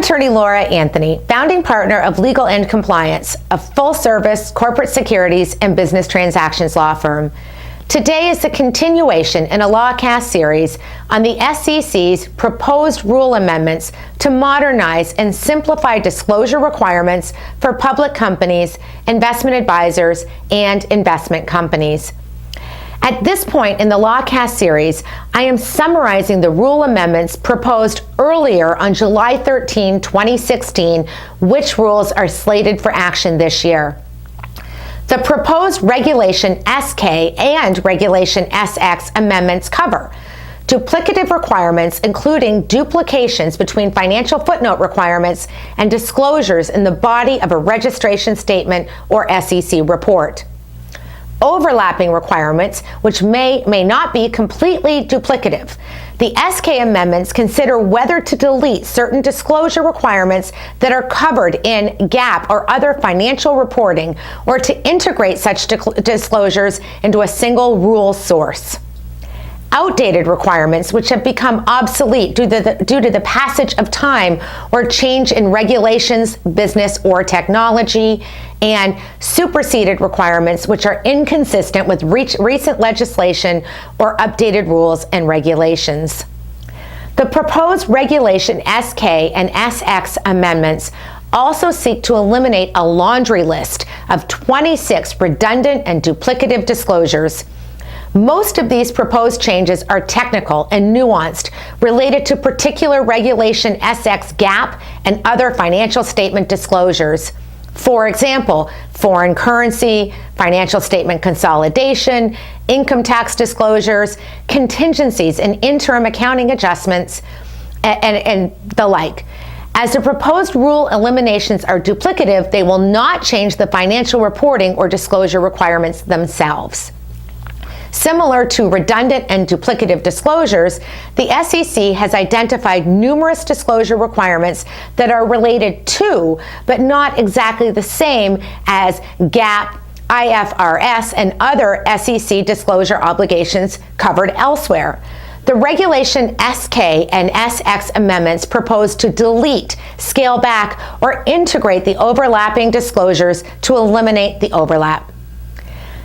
attorney Laura Anthony, founding partner of Legal and Compliance, a full-service corporate securities and business transactions law firm. Today is the continuation in a LawCast series on the SEC's proposed rule amendments to modernize and simplify disclosure requirements for public companies, investment advisors, and investment companies. At this point in the LawCast series, I am summarizing the rule amendments proposed earlier on July 13, 2016, which rules are slated for action this year. The proposed Regulation SK and Regulation SX amendments cover duplicative requirements, including duplications between financial footnote requirements and disclosures in the body of a registration statement or SEC report. Overlapping requirements, which may not be completely duplicative. The SK amendments consider whether to delete certain disclosure requirements that are covered in GAAP or other financial reporting, or to integrate such disclosures into a single rule source. Outdated requirements, which have become obsolete due to the passage of time or change in regulations, business, or technology, and superseded requirements, which are inconsistent with recent legislation or updated rules and regulations. The proposed Regulation SK and SX amendments also seek to eliminate a laundry list of 26 redundant and duplicative disclosures. Most of these proposed changes are technical and nuanced, related to particular Regulation SX GAAP and other financial statement disclosures. For example, foreign currency, financial statement consolidation, income tax disclosures, contingencies and interim accounting adjustments, and the like. As the proposed rule eliminations are duplicative, they will not change the financial reporting or disclosure requirements themselves. Similar to redundant and duplicative disclosures, the SEC has identified numerous disclosure requirements that are related to, but not exactly the same as GAAP, IFRS, and other SEC disclosure obligations covered elsewhere. The Regulation SK and SX amendments propose to delete, scale back, or integrate the overlapping disclosures to eliminate the overlap.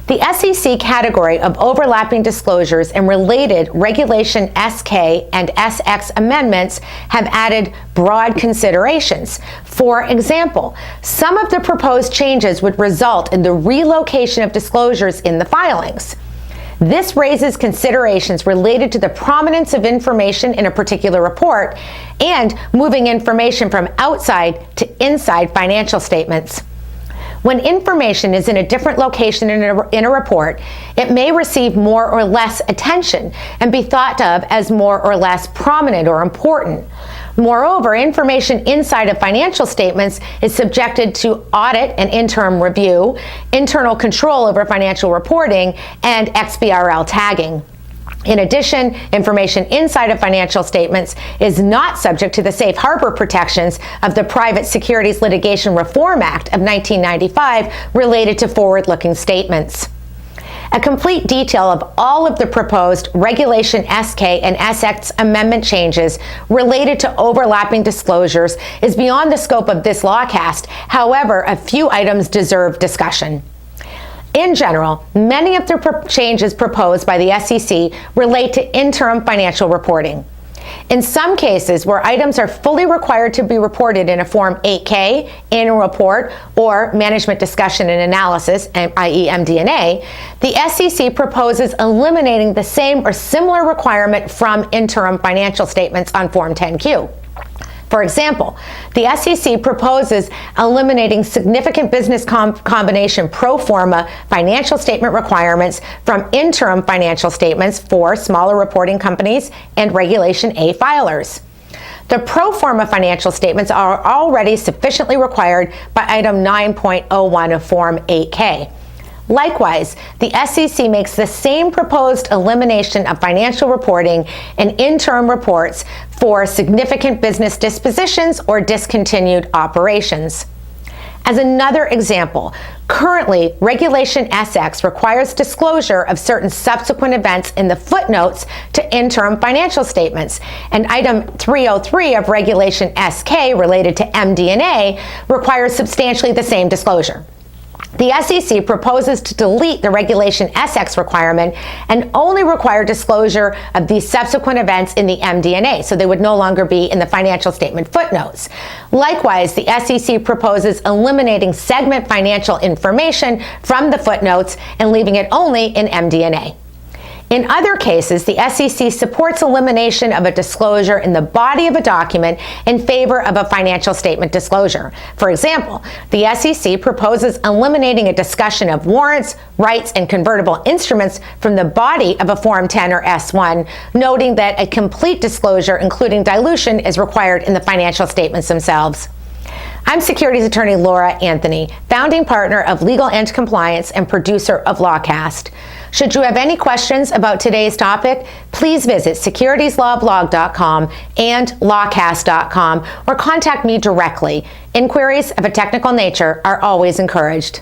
The SEC category of overlapping disclosures and related Regulation SK and SX amendments have added broad considerations. For example, some of the proposed changes would result in the relocation of disclosures in the filings. This raises considerations related to the prominence of information in a particular report and moving information from outside to inside financial statements. When information is in a different location in a report, it may receive more or less attention and be thought of as more or less prominent or important. Moreover, information inside of financial statements is subjected to audit and interim review, internal control over financial reporting, and XBRL tagging. In addition, information inside of financial statements is not subject to the safe harbor protections of the Private Securities Litigation Reform Act of 1995 related to forward-looking statements. A complete detail of all of the proposed Regulation SK and SX amendment changes related to overlapping disclosures is beyond the scope of this LawCast. However, a few items deserve discussion. In general, many of the changes proposed by the SEC relate to interim financial reporting. In some cases, where items are fully required to be reported in a Form 8K, annual report, or management discussion and analysis, i.e. MD&A, the SEC proposes eliminating the same or similar requirement from interim financial statements on Form 10Q. For example, the SEC proposes eliminating significant business combination pro forma financial statement requirements from interim financial statements for smaller reporting companies and Regulation A filers. The pro forma financial statements are already sufficiently required by Item 9.01 of Form 8K. Likewise, the SEC makes the same proposed elimination of financial reporting and interim reports for significant business dispositions or discontinued operations. As another example, currently, Regulation SX requires disclosure of certain subsequent events in the footnotes to interim financial statements, and Item 303 of Regulation SK related to MD&A requires substantially the same disclosure. The SEC proposes to delete the Regulation SX requirement and only require disclosure of these subsequent events in the MD&A, so they would no longer be in the financial statement footnotes. Likewise, the SEC proposes eliminating segment financial information from the footnotes and leaving it only in MD&A. In other cases, the SEC supports elimination of a disclosure in the body of a document in favor of a financial statement disclosure. For example, the SEC proposes eliminating a discussion of warrants, rights, and convertible instruments from the body of a Form 10 or S1, noting that a complete disclosure, including dilution, is required in the financial statements themselves. I'm securities attorney Laura Anthony, founding partner of Legal and Compliance and producer of LawCast. Should you have any questions about today's topic, please visit securitieslawblog.com and lawcast.com or contact me directly. Inquiries of a technical nature are always encouraged.